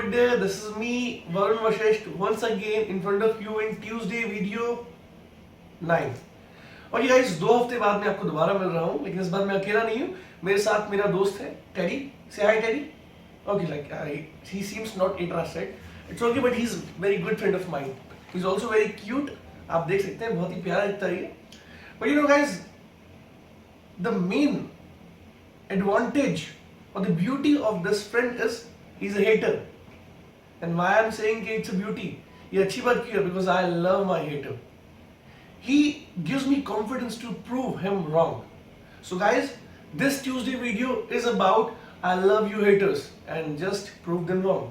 good day. This is me, Varun Vashisht, once again in front of you in Tuesday video 9. और ये guys 2 हफ्ते बाद मैं आपको दोबारा मिल रहा हूँ, लेकिन इस बार मैं अकेला नहीं हूँ. मेरे साथ मेरा दोस्त है teddy. Say hi, Teddy. Okay, like he seems not interested. It's okay, but he's very good friend of mine. He's also very cute. आप देख सकते हैं, बहुत ही प्यारा दिखता है ये. But you know guys, the main advantage or the beauty of this friend is he's a hater. And why I'm saying it's a beauty? ये अच्छी बात क्यों है? Because I love my hater. He gives me confidence to prove him wrong. So guys, this Tuesday video is about I love you haters and just prove them wrong.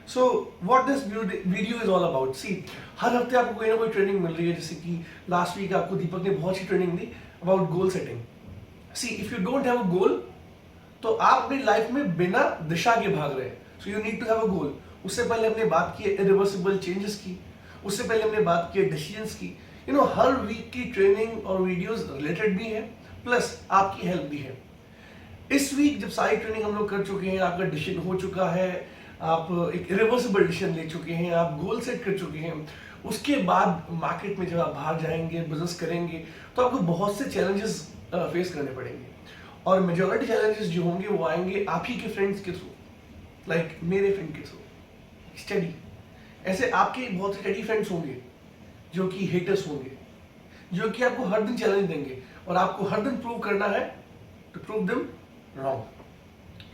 So what this video is all about? See, हर हफ्ते आपको कोई ना कोई training मिल रही है, जैसे कि last week आपको दीपक ने बहुत सी ट्रेनिंग दी about goal setting. See, if you don't have a goal, तो आप अपनी लाइफ में बिना दिशा के भाग रहे हैं. So you need to have a goal. उससे पहले हमने बात की irreversible changes की, उससे पहले हमने बात की decisions की. You know, हर वीक की ट्रेनिंग और वीडियोस रिलेटेड भी है, प्लस आपकी हेल्प भी है. इस वीक जब सारी ट्रेनिंग हम लोग कर चुके हैं, आपका डिसीजन हो चुका है, आप एक इरिवर्सिबल डिसीजन ले चुके हैं, आप गोल सेट कर चुके हैं, उसके बाद मार्केट में जब आप बाहर जाएंगे, बिजनेस करेंगे, तो आपको बहुत से चैलेंजेस फेस करने पड़ेंगे. और मेजॉरिटी चैलेंजेस जो होंगे वो आएंगे आप ही के फ्रेंड्स के थ्रू, लाइक मेरे फ्रेंड के थ्रू. स्टडी, ऐसे आपके बहुत से स्टडी फ्रेंड्स होंगे जो कि हेटर्स होंगे, जो कि आपको हर दिन चैलेंज देंगे और आपको हर दिन प्रूव करना है to prove them wrong.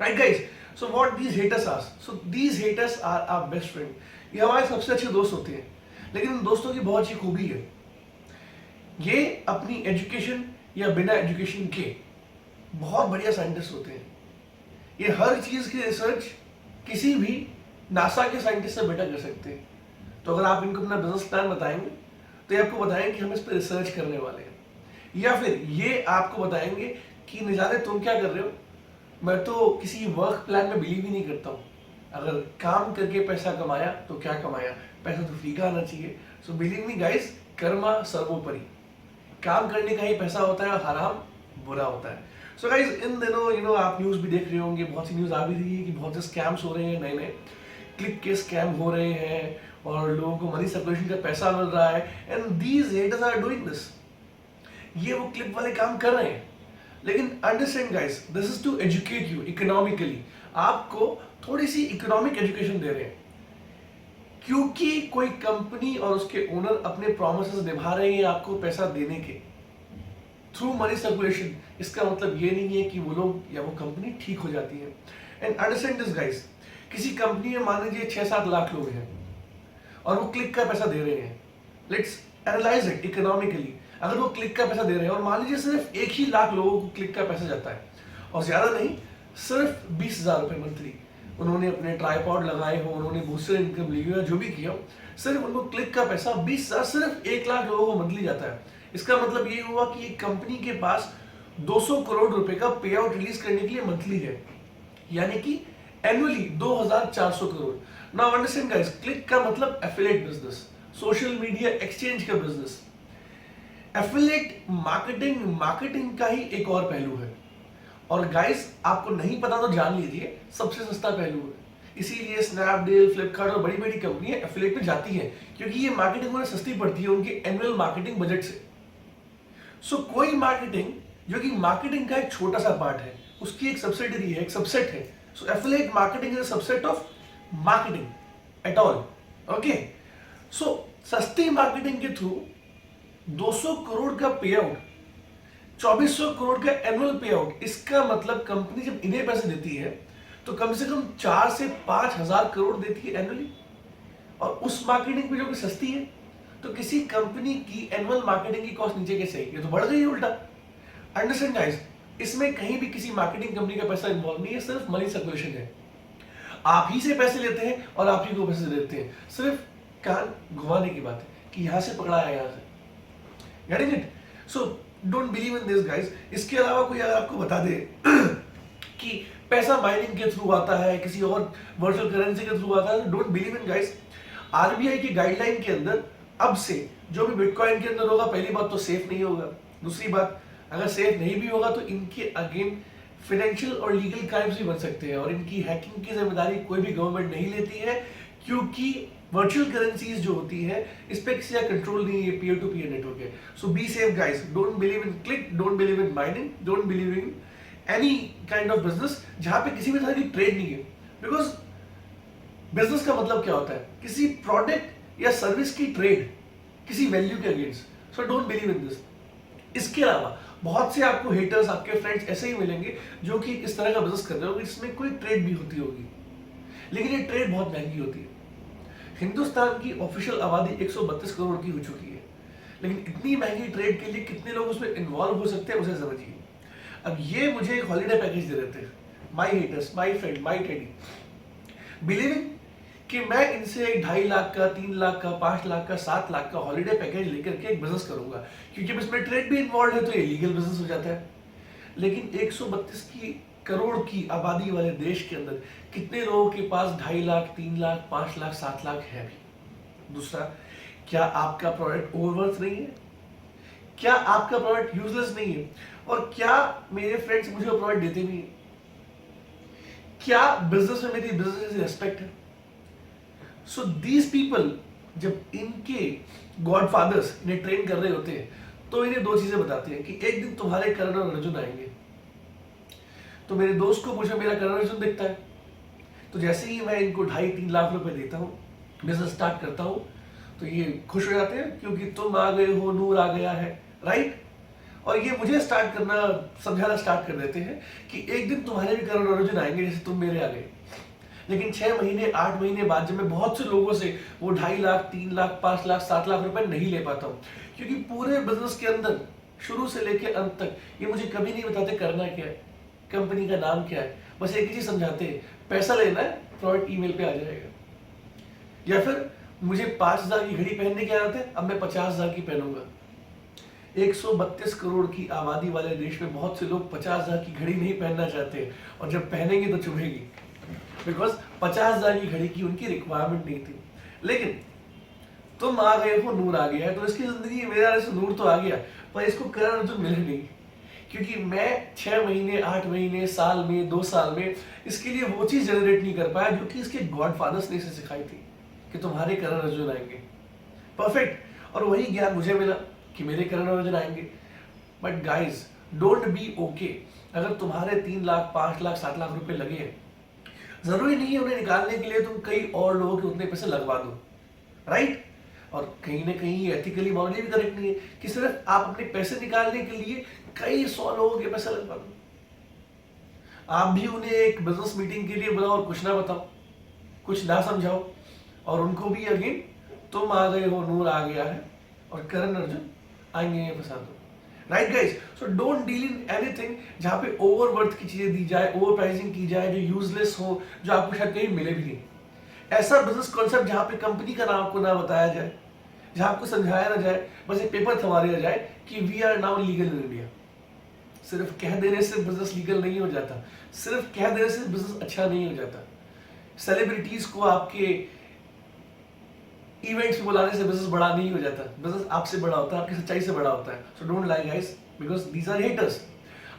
Right guys? So what these haters are? So these haters are our best friend. ये हमारे सबसे अच्छे दोस्त होते हैं, लेकिन उन दोस्तों की बहुत अच्छी खूबी है, ये अपनी एजुकेशन या बिना एजुकेशन के बहुत बढ़िया साइंटिस्ट होते हैं. ये हर चीज की रिसर्च किसी भी नासा के साइंटिस्ट से बेटर कर सकते हैं. तो अगर आप इनको अपना बिजनेस प्लान बताएंगे तो ये आपको बताएंगे कि हम इस पर रिसर्च करने वाले हैं, या फिर ये आपको बताएंगे कि न जाने तुम क्या कर रहे हो, मैं तो किसी वर्क प्लान में बिलीव ही नहीं करता हूँ. अगर काम करके पैसा कमाया तो क्या कमाया, पैसा तो फ्री का आना चाहिए. So believe me guys, Karma सर्वोपरि. काम करने का ही पैसा होता है और हराम बुरा होता है. सो गाइस, इन दिनों आप न्यूज़ भी देख रहे होंगे, बहुत सी न्यूज़ आ भी रही है कि बहुत से स्कैम्स हो रहे हैं, नए नए क्लिक के स्कैम हो रहे हैं और लोगों को मनी सर्कुलेशन का पैसा मिल रहा है. And these haters are doing this. ये वो क्लिक वाले काम कर रहे हैं, लेकिन understand guys, this is to educate you economically. आपको थोड़ी सी इकोनॉमिक एजुकेशन दे रहे हैं, क्योंकि कोई कंपनी और उसके ओनर अपने प्रॉमिसेस निभा रहे हैं आपको पैसा देने के थ्रू मनी सर्कुलेशन. इसका मतलब ये नहीं है कि वो लोग या वो कंपनी ठीक हो जाती है. एंड अंडरस्टैंड दिस गाइस, किसी कंपनी में मान लीजिए 6-7 लाख लोग हैं और वो क्लिक का पैसा दे रहे हैं. Let's analyse it economically. अगर वो क्लिक का पैसा दे रहे हैं और मान लीजिए सिर्फ 1 ही लाख लोगों को क्लिक का पैसा जाता है, और ज्यादा नहीं, सिर्फ 20,000 रुपए मंथली उन्होंने अपने ट्राइपॉड लगाए हो, उन्होंने बूस्टर इनकम ली हो, जो भी किया हो, सिर्फ उनको क्लिक का पैसा 20,000 सिर्फ 1 लाख लोगों को मंथली जाता है. इसका मतलब ये हुआ कि एक कंपनी के पास 200 करोड़ रुपए का पे आउट रिलीज करने के लिए मंथली है, यानी कि annually 2,400 crore. Now understand guys, click का मतलब affiliate business, social media exchange का बिजनेस. एफिलिएट मार्केटिंग का ही एक और पहलू है. और गाइस, आपको नहीं पता तो जान लीजिए, सबसे सस्ता पहलू है. इसीलिए स्नैपडील, फ्लिपकार्ट और बड़ी बड़ी कंपनियां एफिलिएट में जाती हैं, क्योंकि ये मार्केटिंग उन्हें सस्ती पड़ती है उनके एनुअल मार्केटिंग बजट से. सो कोई मार्केटिंग जो कि मार्केटिंग का एक छोटा सा पार्ट है, उसकी एक सब्सिडरी है, एक सबसेट है. So affiliate marketing is a subset of marketing at all. Okay, so सस्ती मार्केटिंग के थ्रू 200 करोड़ का पे आउट, 2400 करोड़ का एनुअल पे आउट. इसका मतलब कंपनी जब इन्हें पैसे देती है तो कम से कम 4 से 5,000 करोड़ देती है एनुअली. और उस मार्केटिंग पे जो कि सस्ती है, तो किसी कंपनी की एनुअल मार्केटिंग की कॉस्ट नीचे कैसे आई? ये तो बढ़ गई है उल्टा. अंडरस्टैंड गाइस, इसमें कहीं भी किसी मार्केटिंग कंपनी का पैसा इन्वॉल्व नहीं है, सिर्फ मनी सर्कुलेशन है. आप ही से पैसे लेते हैं और आप ही को पैसे देते हैं. सिर्फ कान घुमाने की बात है कि यहां से पकड़ा है, यहां से. Getting it? So don't believe in this guys. इसके अलावा कोई अगर आपको बता दे कि पैसा माइनिंग के थ्रू आता है, किसी और वर्चुअल करेंसी के थ्रू आता है, don't believe in guys. RBI की गाइडलाइन के अंदर अब से जो भी बिटकॉइन के अंदर होगा, पहली बात तो सेफ नहीं होगा. दूसरी बात, अगर सेफ नहीं भी होगा तो इनके अगेन फाइनेंशियल और लीगल क्राइम्स भी बन सकते हैं, और इनकी हैकिंग की जिम्मेदारी कोई भी गवर्नमेंट नहीं लेती है, क्योंकि वर्चुअल करेंसीज जो होती है इस पे किसी का कंट्रोल नहीं है, पीयर टू पीयर नेटवर्क है। So be safe guys, don't believe in click, don't believe in mining, don't believe in any kind of business जहां पे किसी भी तरह की ट्रेड नहीं है। बिकॉज बिजनेस का मतलब क्या होता है, किसी प्रोडक्ट या सर्विस की ट्रेड किसी वैल्यू के against. So don't believe in this. इसके अलावा बहुत से आपको हेटर्स, आपके फ्रेंड्स ऐसे ही मिलेंगे जो कि इस तरह का बिजनेस कर रहे होंगे जिसमें कोई ट्रेड भी होती होगी, लेकिन ये ट्रेड बहुत महंगी होती है। हिंदुस्तान की ऑफिशियल आबादी 132 करोड़ की हो चुकी है, लेकिन इतनी महंगी ट्रेड के लिए कितने लोग उसमें इन्वॉल्व हो सकते हैं उसे समझिए। अब ये मुझे एक हॉलीडे पैकेज दे देते हैं, my haters, my friend, my teddy, believing कि मैं इनसे 2.5 लाख का, 3 लाख का, 5 लाख का, 7 लाख का हॉलीडे पैकेज लेकर के एक बिजनेस करूंगा, क्योंकि अब इसमें ट्रेड भी इन्वॉल्व है तो ये लीगल बिजनेस हो जाता है। लेकिन 132 करोड़ की आबादी वाले देश के अंदर कितने लोगों के पास 2.5 लाख, 3 लाख, 5 लाख, 7 लाख है भी? दूसरा, क्या आपका प्रोडक्ट ओवरवर्थ नहीं है? क्या आपका प्रोडक्ट यूजलेस नहीं है? और क्या मेरे फ्रेंड्स मुझे वो प्रोडक्ट देते भी हैं? क्या बिजनेस में मेरी बिजनेस से रेस्पेक्ट है? सो दीज पीपल, जब इनके गॉडफादर्स इन्हें ट्रेन कर रहे होते हैं तो इन्हें दो चीजें बताते हैं कि एक दिन तुम्हारे करण और अर्जुन आएंगे। तो मेरे दोस्त को मुझे मेरा करण अर्जुन दिखता है, तो जैसे ही मैं इनको 2.5-3 लाख रुपए देता हूँ, बिजनेस स्टार्ट करता हूँ, तो ये खुश हो जाते हैं क्योंकि तुम आ गए हो, नूर आ गया है, राइट। और ये मुझे स्टार्ट करना, समझाना स्टार्ट कर देते हैं कि एक दिन तुम्हारे भी करण अर्जुन आएंगे जैसे तुम मेरे आ गए। लेकिन 6 महीने 8 महीने बाद जब मैं बहुत से लोगों से वो 2.5 लाख, 3 लाख, 5 लाख, 7 लाख रुपए नहीं ले पाता हूँ, क्योंकि पूरे बिजनेस के अंदर शुरू से लेके अंत तक ये मुझे कभी नहीं बताते करना क्या है, कंपनी का नाम क्या है, बस एक ही चीज समझाते हैं, पैसा लेना है, प्रोडक्ट ईमेल पे आ जाएगा। या फिर मुझे 5,000 की घड़ी पहनने की आदत है, अब मैं 50,000 की पहनूंगा। 132 करोड़ की आबादी वाले देश में बहुत से लोग 50,000 की घड़ी नहीं पहनना चाहते, और जब पहनेंगे तो चुभेगी, बिकॉज 50,000 की घड़ी की उनकी रिक्वायरमेंट नहीं थी। लेकिन तुम आ गए हो, नूर आ गया है, तो इसकी जिंदगी में मेरे आने से नूर तो आ गया, पर इसको करण अर्जुन मिले नहीं, क्योंकि मैं 6 महीने, 8 महीने, साल में, 2 साल में इसके लिए वो चीज जनरेट नहीं कर पाया जो कि इसके गॉडफादर्स ने इसे सिखाई थी कि तुम्हारे करण अर्जुन आएंगे। परफेक्ट। और वही ज्ञान मुझे मिला कि मेरे करण अर्जुन आएंगे। But guys, don't be okay अगर तुम्हारे 3 लाख, 5 लाख, 7 लाख रुपए लगे हैं, जरूरी नहीं है उन्हें निकालने के लिए तुम कई और लोगों के उतने पैसे लगवा दो, राइट। और कहीं ना कहीं एथिकली, मॉरली भी करेक्ट नहीं है कि सिर्फ आप अपने पैसे निकालने के लिए कई 100 लोगों के पैसे लगवा दो। आप भी उन्हें एक बिजनेस मीटिंग के लिए बुलाओ और कुछ ना बताओ, कुछ ना समझाओ, और उनको भी अगेन तुम आ गए हो, नूर आ गया है, और करण अर्जुन आएंगे फंसा दो, right guys. So don't deal in anything जहां पे ओवरवर्थ की चीजें दी जाए, ओवर प्राइसिंग की जाए, जो यूजलेस हो, जो आपको शायद कहीं मिले भी नहीं। ऐसा बिजनेस कॉन्सेप्ट जहां पे कंपनी का नाम आपको ना बताया जाए, जहां आपको समझाया ना जाए, बस एक पेपर थमा दिया जाए कि we are now legal in India. सिर्फ कह देने से बिजनेस लीगल नहीं हो जाता, सिर्फ कह देने से बिजनेस अच्छा नहीं हो जाता। सेलिब्रिटीज को आपके इवेंट्स में बुलाने से बिजनेस बड़ा नहीं हो जाता, बिजनेस आपसे बड़ा होता है, आपकी सच्चाई से बड़ा होता है। So don't lie guys, because these are haters.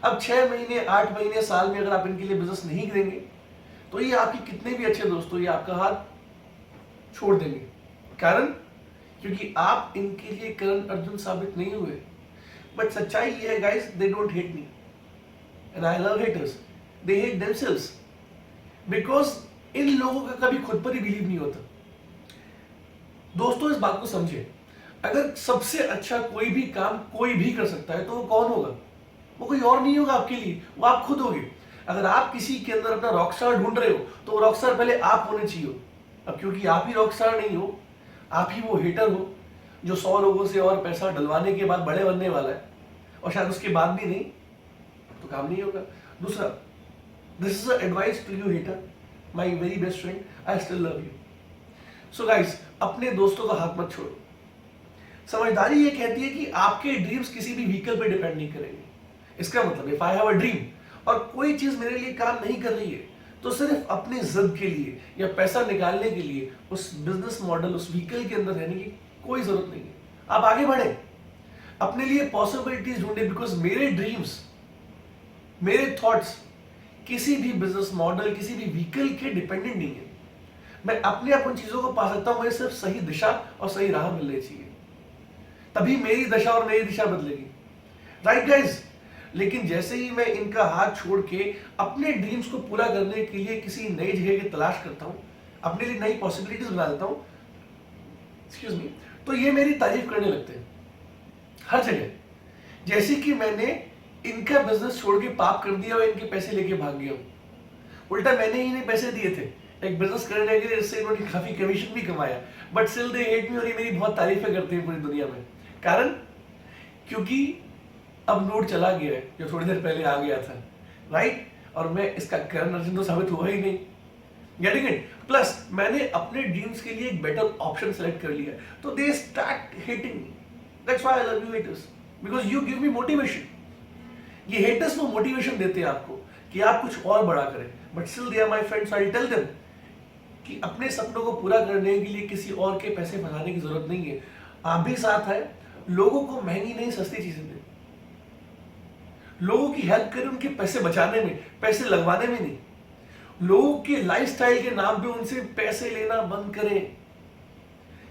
अब 6 महीने, 8 महीने, साल में अगर आप इनके लिए बिजनेस नहीं करेंगे तो ये आपके कितने भी अच्छे दोस्त हो, ये आपका हाथ छोड़ देंगे। कारण क्योंकि आप इनके लिए करण अर्जुन साबित नहीं हुए। बट सच्चाई ये है guys, they don't hate me and I love haters, they hate themselves, because in लोगों का कभी खुद पर ही बिलीव नहीं होता। दोस्तों, इस बात को समझे, अगर सबसे अच्छा कोई भी काम कोई भी कर सकता है तो वो कौन होगा? वो कोई और नहीं होगा आपके लिए, वो आप खुद होगे। अगर आप किसी के अंदर अपना रॉकस्टार ढूंढ रहे हो तो वो रॉकस्टार पहले आप होने चाहिए। अब क्योंकि आप ही रॉकस्टार नहीं हो, आप ही वो हेटर हो जो 100 लोगों से और पैसा डलवाने के बाद बड़े बनने वाला है, और शायद उसके बाद भी नहीं, तो काम नहीं होगा। दूसरा, this is advice to you hater, my very best friend, I still love you. So guys, अपने दोस्तों का हाथ मत छोड़ो। समझदारी ये कहती है कि आपके ड्रीम्स किसी भी व्हीकल पे डिपेंड नहीं करेंगे। इसका मतलब if I have a dream और कोई चीज मेरे लिए काम नहीं कर रही है, तो सिर्फ अपनी जिद के लिए या पैसा निकालने के लिए उस बिजनेस मॉडल, उस व्हीकल के अंदर रहने की कोई जरूरत नहीं है। आप आगे बढ़े, अपने लिए पॉसिबिलिटीज ढूंढे, बिकॉज मेरे ड्रीम्स, मेरे थॉट्स किसी भी बिजनेस मॉडल, किसी भी व्हीकल के डिपेंडेंट नहीं है। मैं अपने आप उन चीजों को पा सकता हूं, मुझे सिर्फ सही दिशा और सही राह मिलनी चाहिए, तभी मेरी दशा और मेरी दिशा बदलेगी। Right guys? लेकिन जैसे ही मैं इनका हाथ छोड़ के अपने ड्रीम्स को पूरा करने के लिए किसी नई जगह की तलाश करता हूं, अपने लिए नई पॉसिबिलिटीज बना देता हूं, एक्सक्यूज मी, तो ये मेरी तारीफ करने लगते हैं हर जगह। जैसे कि मैंने इनका बिजनेस छोड़ के पाप कर दिया और इनके पैसे लेके भाग गया हूं। उल्टा मैंने ही इन्हें पैसे दिए थे एक बिजनेस करने के लिए, इससे इन्होंने काफी कमीशन भी कमाया, but still they hate me और ये मेरी बहुत तारीफें करते हैं पूरी दुनिया में। कारण क्योंकि अब नोट चला गया है जो थोड़ी देर पहले आ गया था, राइट? और मैं इसका करण अर्जुन तो साबित हुआ ही नहीं। Getting it? प्लस मैंने अपने ड्रीम्स के लिए एक बेटर ऑप्शन सेलेक्ट कर लिया, तो they start hating me. That's why I love you haters, because you give me motivation. ये हेटर्स वो मोटिवेशन देते हैं आपको कि आप कुछ और बड़ा करें, but still they are my friends. I tell them कि अपने सपनों को पूरा करने के लिए किसी और के पैसे फंसाने की जरूरत नहीं है। आप भी साथ आए, लोगों को महंगी नहीं सस्ती चीजें दें, लोगों की हेल्प करें, उनके पैसे बचाने में, पैसे लगवाने में नहीं। लोगों के लाइफस्टाइल के नाम पे उनसे पैसे लेना बंद करें।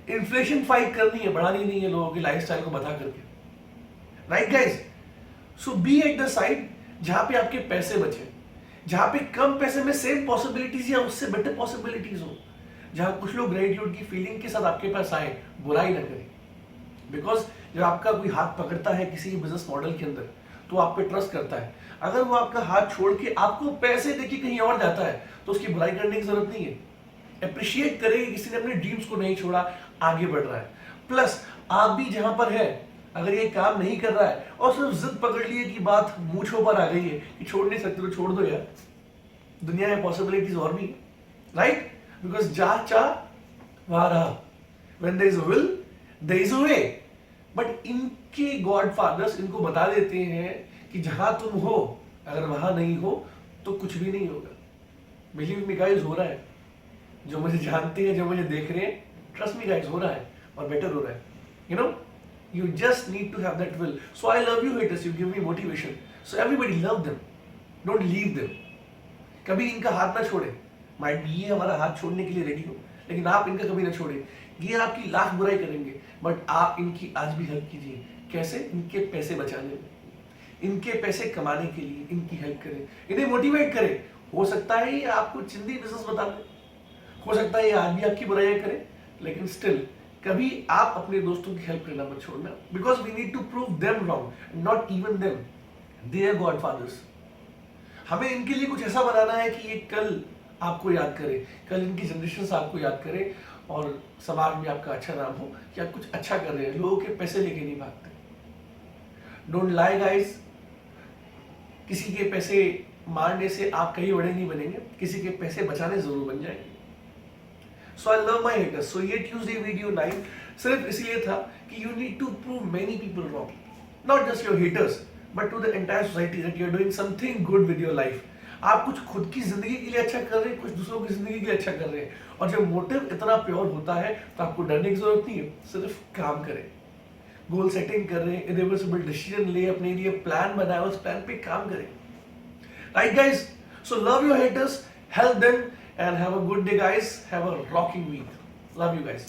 इन्फ्लेशन फाइट करनी है, बढ़ानी नहीं है लोगों की लाइफस्टाइल को बता करके। Right guys? So be at the side जहां पे आपके पैसे बचे, जहां पे कम पैसे में सेम पॉसिबिलिटीज या उससे बेटर पॉसिबिलिटीज हो, जहां कुछ लोग ग्रेटिट्यूड की फीलिंग के साथ आपके पास आए, बुराई ना करें। बिकॉज जब आपका कोई हाथ पकड़ता है किसी बिजनेस मॉडल के अंदर, तो आप पे ट्रस्ट करता है। अगर वो आपका हाथ छोड़ के आपको पैसे देके कहीं और जाता है, तो उसकी बुराई करने की जरूरत नहीं है। अप्रिशिएट करें कि किसी ने अपने ड्रीम्स को नहीं छोड़ा, आगे बढ़ रहा है। प्लस आप भी जहां पर है, अगर ये काम नहीं कर रहा है और सिर्फ जिद पकड़ लिए कि बात मूंछों पर आ गई है कि छोड़ नहीं सकते, तो छोड़ दो यार, दुनिया में पॉसिबिलिटीज और भी, राइट? बिकॉज जहां चाह वहां रहा, when there is a will there is a way. But इनके गॉड फादर्स इनको बता देते हैं कि जहां तुम हो, अगर वहां नहीं हो तो कुछ भी नहीं होगा। बिलीव मी गाइस, हो रहा है। जो मुझे जानते हैं, जो मुझे देख रहे हैं, ट्रस्ट मी गाइस, हो रहा है और बेटर हो रहा है। You know, you just need to have that will. So I love you haters, you give me motivation. So everybody love them, don't leave them. कभी इनका हाथ ना छोड़े। माइट बी ये हमारा हाथ छोड़ने के लिए रेडी हो, लेकिन आप इनका कभी ना छोड़े। ये आपकी लाख बुराई करेंगे, बट आप इनकी आज भी हेल्प कीजिए। कैसे? इनके पैसे बचाने में, इनके पैसे कमाने के लिए इनकी हेल्प करें, इन्हें मोटिवेट करें। हो सकता है ये आपको चिंदी बिजनेस बता दें, हो सकता है ये आज भी आपकी बुराइयां करें, लेकिन स्टिल कभी आप अपने दोस्तों की हेल्प करना मत छोड़ना, because we need to prove them wrong, not even them, they are godfathers. हमें इनके लिए कुछ ऐसा बनाना है कि ये कल आपको याद करे, कल इनकी जनरेशन आपको याद करे और समाज में आपका अच्छा नाम हो कि आप कुछ अच्छा कर रहे हैं, लोगों के पैसे लेके नहीं भागते। डोंट लाई गाइस, किसी के पैसे मारने से आप कहीं बड़े नहीं बनेंगे, किसी के पैसे बचाने जरूर बन जाएंगे। सो आई लव माई हेटर्स। सो ये ट्यूसडे वीडियो 9 सिर्फ इसलिए था कि you need to prove many people wrong, not just your haters but to the entire society that you are doing something good with your life. आप कुछ खुद की जिंदगी के लिए अच्छा कर रहे हैं, कुछ दूसरों की जिंदगी के लिए अच्छा कर रहे हैं, और जब मोटिव इतना प्योर होता है तो आपको डरने की जरूरत नहीं है, सिर्फ काम करें। गोल सेटिंग कर रहे हैं, इरिवर्सिबल डिसीजन ले, अपने लिए प्लान बनाए, उस प्लान पे काम करें। Right guys, so love your haters, help them and have a good day guys, have a rocking week. Love you guys.